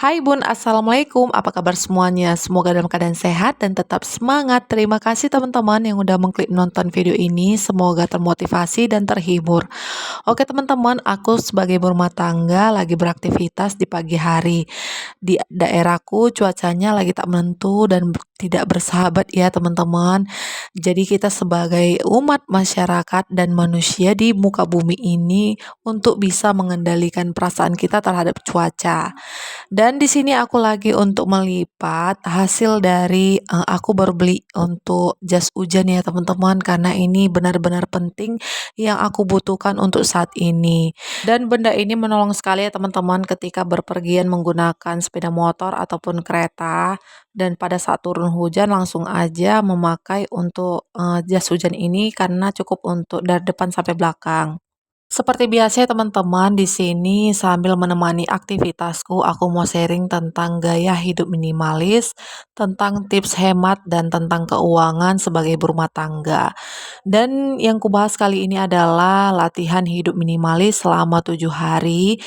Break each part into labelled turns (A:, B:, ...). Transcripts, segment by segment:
A: Hai Bun, Assalamualaikum. Apa kabar semuanya? Semoga dalam keadaan sehat dan tetap semangat. Terima kasih teman-teman yang udah mengklik nonton video ini. Semoga termotivasi dan terhibur. Oke teman-teman, aku sebagai ibu rumah tangga lagi beraktivitas di pagi hari. Di daerahku cuacanya lagi tak menentu dan tidak bersahabat ya teman-teman. Jadi kita sebagai umat masyarakat dan manusia di muka bumi ini untuk bisa mengendalikan perasaan kita terhadap cuaca. Dan di sini aku lagi untuk melipat hasil dari aku baru beli untuk jas hujan ya teman-teman, karena ini benar-benar penting yang aku butuhkan untuk saat ini. Dan benda ini menolong sekali ya teman-teman ketika berpergian menggunakan sepeda motor ataupun kereta, dan pada saat turun hujan langsung aja memakai untuk jas hujan ini karena cukup untuk dari depan sampai belakang. Seperti biasa ya teman-teman, di sini sambil menemani aktivitasku, aku mau sharing tentang gaya hidup minimalis, tentang tips hemat dan tentang keuangan sebagai ibu rumah tangga. Dan yang kubahas kali ini adalah latihan hidup minimalis selama 7 hari.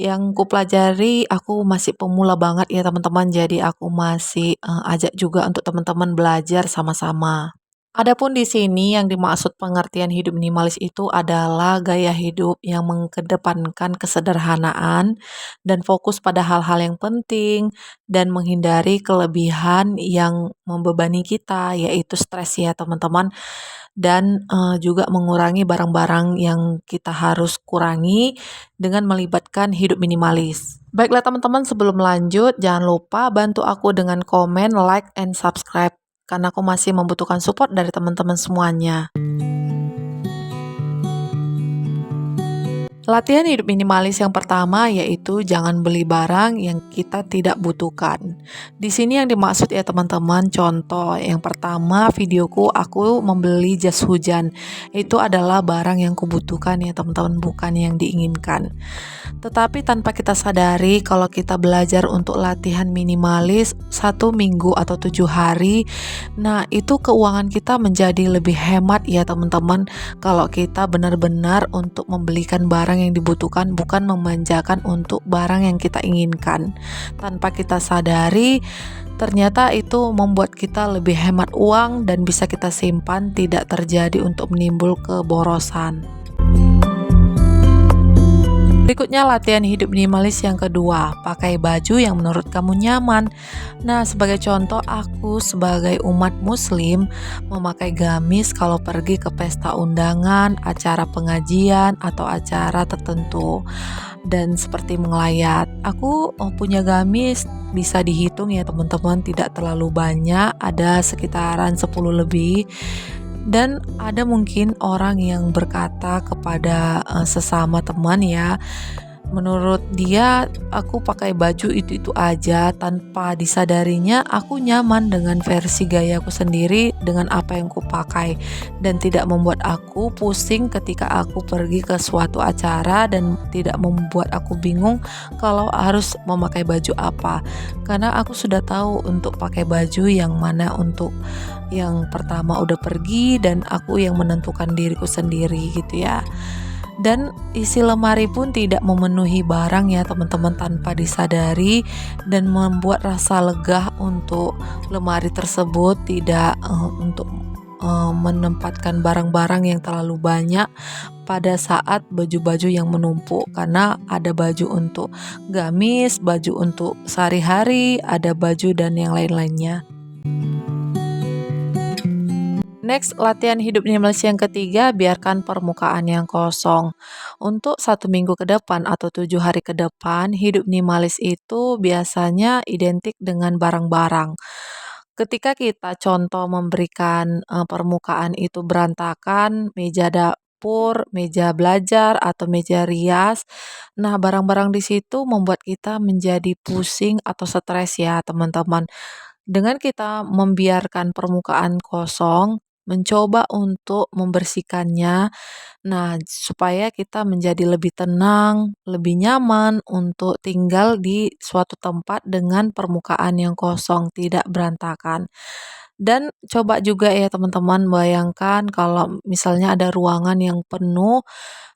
A: Yang kupelajari, aku masih pemula banget ya teman-teman, jadi aku masih ajak juga untuk teman-teman belajar sama-sama. Adapun di sini yang dimaksud pengertian hidup minimalis itu adalah gaya hidup yang mengedepankan kesederhanaan dan fokus pada hal-hal yang penting dan menghindari kelebihan yang membebani kita, yaitu stres ya teman-teman, dan juga mengurangi barang-barang yang kita harus kurangi dengan melibatkan hidup minimalis. Baiklah teman-teman, sebelum lanjut jangan lupa bantu aku dengan komen, like, and subscribe karena aku masih membutuhkan support dari teman-teman semuanya. Latihan hidup minimalis yang pertama yaitu jangan beli barang yang kita tidak butuhkan. Di sini yang dimaksud ya teman-teman, contoh yang pertama videoku aku membeli jas hujan. Itu adalah barang yang kubutuhkan ya teman-teman, bukan yang diinginkan. Tetapi tanpa kita sadari kalau kita belajar untuk latihan minimalis 1 minggu atau 7 hari, nah itu keuangan kita menjadi lebih hemat ya teman-teman, kalau kita benar-benar untuk membelikan barang yang dibutuhkan, bukan memanjakan untuk barang yang kita inginkan. Tanpa kita sadari, ternyata itu membuat kita lebih hemat uang dan bisa kita simpan, tidak terjadi untuk menimbul keborosan. Berikutnya latihan hidup minimalis yang kedua, pakai baju yang menurut kamu nyaman. Nah, sebagai contoh aku sebagai umat muslim memakai gamis kalau pergi ke pesta undangan, acara pengajian atau acara tertentu. Dan seperti mengelayat, aku punya gamis bisa dihitung ya teman-teman, tidak terlalu banyak, ada sekitaran 10 lebih. Dan ada mungkin orang yang berkata kepada sesama teman ya, menurut dia aku pakai baju itu-itu aja, tanpa disadarinya aku nyaman dengan versi gayaku sendiri dengan apa yang kupakai, dan tidak membuat aku pusing ketika aku pergi ke suatu acara, dan tidak membuat aku bingung kalau harus memakai baju apa, karena aku sudah tahu untuk pakai baju yang mana. Untuk yang pertama udah pergi dan aku yang menentukan diriku sendiri gitu ya. Dan isi lemari pun tidak memenuhi barang ya teman-teman, tanpa disadari, dan membuat rasa lega untuk lemari tersebut, tidak untuk menempatkan barang-barang yang terlalu banyak pada saat baju-baju yang menumpuk, karena ada baju untuk gamis, baju untuk sehari-hari, ada baju dan yang lain-lainnya. Next, latihan hidup minimalis yang ketiga, biarkan permukaan yang kosong. Untuk 1 minggu ke depan atau 7 hari ke depan, hidup minimalis itu biasanya identik dengan barang-barang. Ketika kita contoh memberikan permukaan itu berantakan, meja dapur, meja belajar, atau meja rias, nah barang-barang di situ membuat kita menjadi pusing atau stres ya teman-teman. Dengan kita membiarkan permukaan kosong, mencoba untuk membersihkannya, nah supaya kita menjadi lebih tenang, lebih nyaman untuk tinggal di suatu tempat dengan permukaan yang kosong, tidak berantakan. Dan coba juga ya teman-teman bayangkan kalau misalnya ada ruangan yang penuh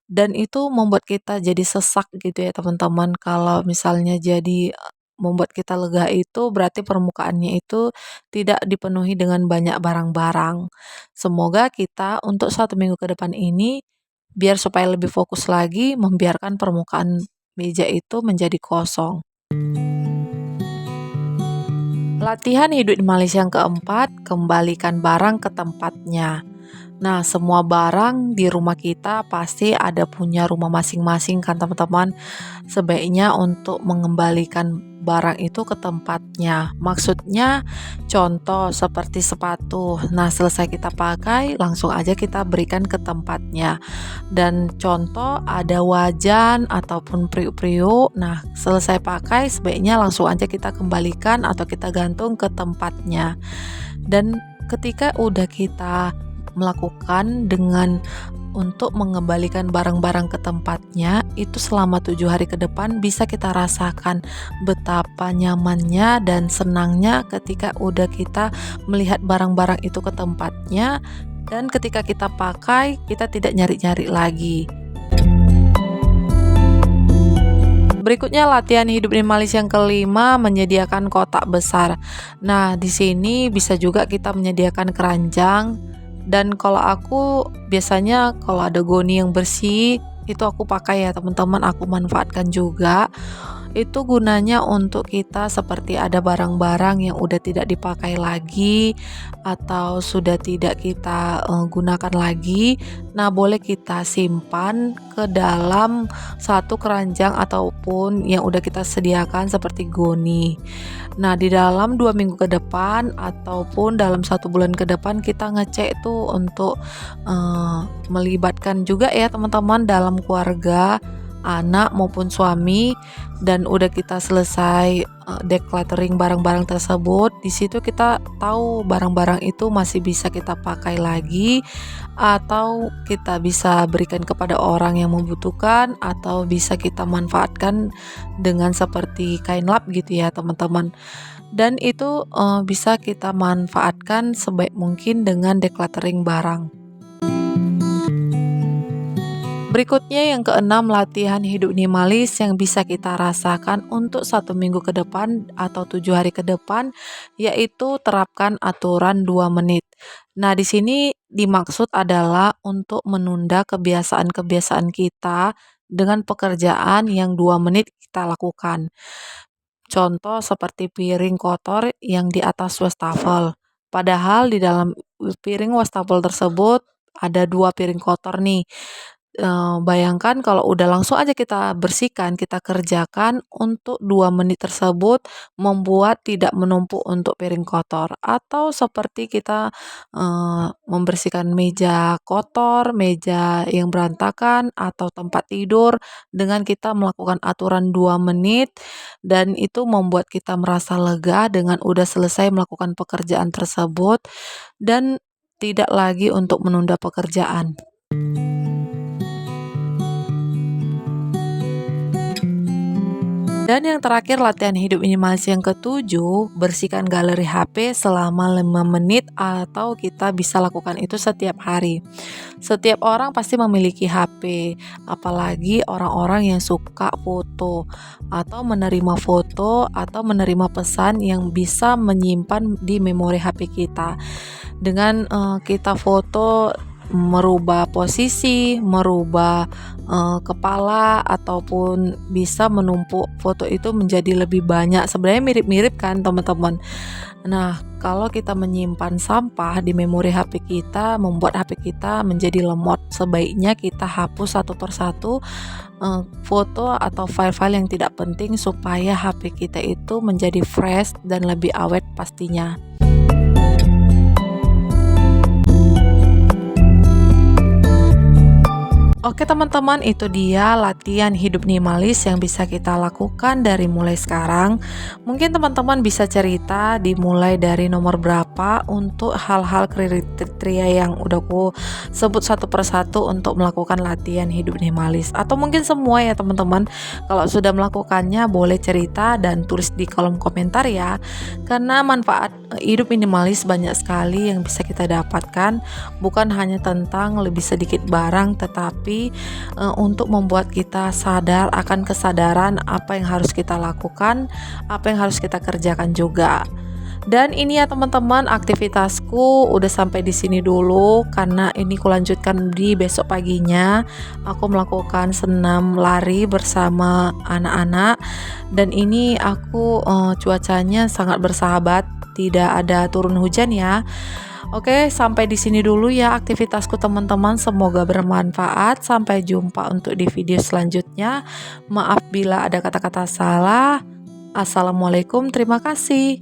A: dan itu membuat kita jadi sesak gitu ya teman-teman. Kalau misalnya jadi membuat kita lega itu berarti permukaannya itu tidak dipenuhi dengan banyak barang-barang. Semoga kita untuk 1 minggu ke depan ini biar supaya lebih fokus lagi membiarkan permukaan meja itu menjadi kosong. Latihan hidup minimalis yang keempat, kembalikan barang ke tempatnya. Nah, semua barang di rumah kita pasti ada punya rumah masing-masing kan teman-teman. Sebaiknya untuk mengembalikan barang itu ke tempatnya. Maksudnya contoh seperti sepatu. Nah, selesai kita pakai, langsung aja kita berikan ke tempatnya. Dan contoh ada wajan ataupun periuk-periuk. Nah, selesai pakai sebaiknya langsung aja kita kembalikan atau kita gantung ke tempatnya. Dan ketika udah kita melakukan dengan untuk mengembalikan barang-barang ke tempatnya, itu selama 7 hari ke depan bisa kita rasakan betapa nyamannya dan senangnya ketika udah kita melihat barang-barang itu ke tempatnya, dan ketika kita pakai kita tidak nyari-nyari lagi. Berikutnya latihan hidup minimalis yang kelima, menyediakan kotak besar. Nah, di sini bisa juga kita menyediakan keranjang. Dan kalau aku biasanya kalau ada goni yang bersih itu aku pakai ya teman-teman, aku manfaatkan juga. Itu gunanya untuk kita seperti ada barang-barang yang udah tidak dipakai lagi atau sudah tidak kita gunakan lagi. Nah, boleh kita simpan ke dalam satu keranjang ataupun yang udah kita sediakan seperti goni. Nah, di dalam 2 minggu ke depan ataupun dalam 1 bulan ke depan kita ngecek tuh untuk melibatkan juga ya teman-teman dalam keluarga, anak maupun suami, dan udah kita selesai decluttering barang-barang tersebut. Di situ kita tahu barang-barang itu masih bisa kita pakai lagi atau kita bisa berikan kepada orang yang membutuhkan atau bisa kita manfaatkan dengan seperti kain lap gitu ya teman-teman. Dan itu bisa kita manfaatkan sebaik mungkin dengan decluttering barang. Berikutnya yang keenam, latihan hidup minimalis yang bisa kita rasakan untuk 1 minggu ke depan atau 7 hari ke depan, yaitu terapkan aturan 2 menit. Nah, di sini dimaksud adalah untuk menunda kebiasaan-kebiasaan kita dengan pekerjaan yang 2 menit kita lakukan. Contoh seperti piring kotor yang di atas wastafel. Padahal di dalam piring wastafel tersebut ada 2 piring kotor nih. Bayangkan kalau udah langsung aja kita bersihkan, kita kerjakan untuk 2 menit tersebut membuat tidak menumpuk untuk piring kotor. Atau seperti kita membersihkan meja kotor, meja yang berantakan atau tempat tidur dengan kita melakukan aturan 2 menit, dan itu membuat kita merasa lega dengan udah selesai melakukan pekerjaan tersebut dan tidak lagi untuk menunda pekerjaan. Dan yang terakhir, latihan hidup minimalis yang ketujuh, bersihkan galeri HP selama 5 menit atau kita bisa lakukan itu setiap hari. Setiap orang pasti memiliki HP, apalagi orang-orang yang suka foto atau menerima foto atau menerima pesan yang bisa menyimpan di memori HP kita. Dengan kita foto, merubah posisi, merubah kepala ataupun bisa menumpuk foto itu menjadi lebih banyak. Sebenarnya mirip-mirip kan teman-teman. Nah, kalau kita menyimpan sampah di memori HP kita, membuat HP kita menjadi lemot. Sebaiknya kita hapus satu persatu foto atau file-file yang tidak penting supaya HP kita itu menjadi fresh dan lebih awet pastinya. Oke teman-teman, itu dia latihan hidup minimalis yang bisa kita lakukan dari mulai sekarang. Mungkin teman-teman bisa cerita dimulai dari nomor berapa untuk hal-hal kriteria yang udah aku sebut satu persatu untuk melakukan latihan hidup minimalis. Atau mungkin semua ya teman-teman. Kalau sudah melakukannya boleh cerita dan tulis di kolom komentar ya. Karena manfaat hidup minimalis banyak sekali yang bisa kita dapatkan. Bukan hanya tentang lebih sedikit barang, tetapi sekali untuk membuat kita sadar akan kesadaran apa yang harus kita lakukan, apa yang harus kita kerjakan juga. Dan ini ya teman-teman, aktivitasku udah sampai di sini dulu karena ini kulanjutkan di besok paginya. Aku melakukan senam lari bersama anak-anak dan ini aku cuacanya sangat bersahabat, tidak ada turun hujan ya. Oke, sampai di sini dulu ya aktivitasku teman-teman. Semoga bermanfaat. Sampai jumpa untuk di video selanjutnya. Maaf bila ada kata-kata salah. Assalamualaikum, terima kasih.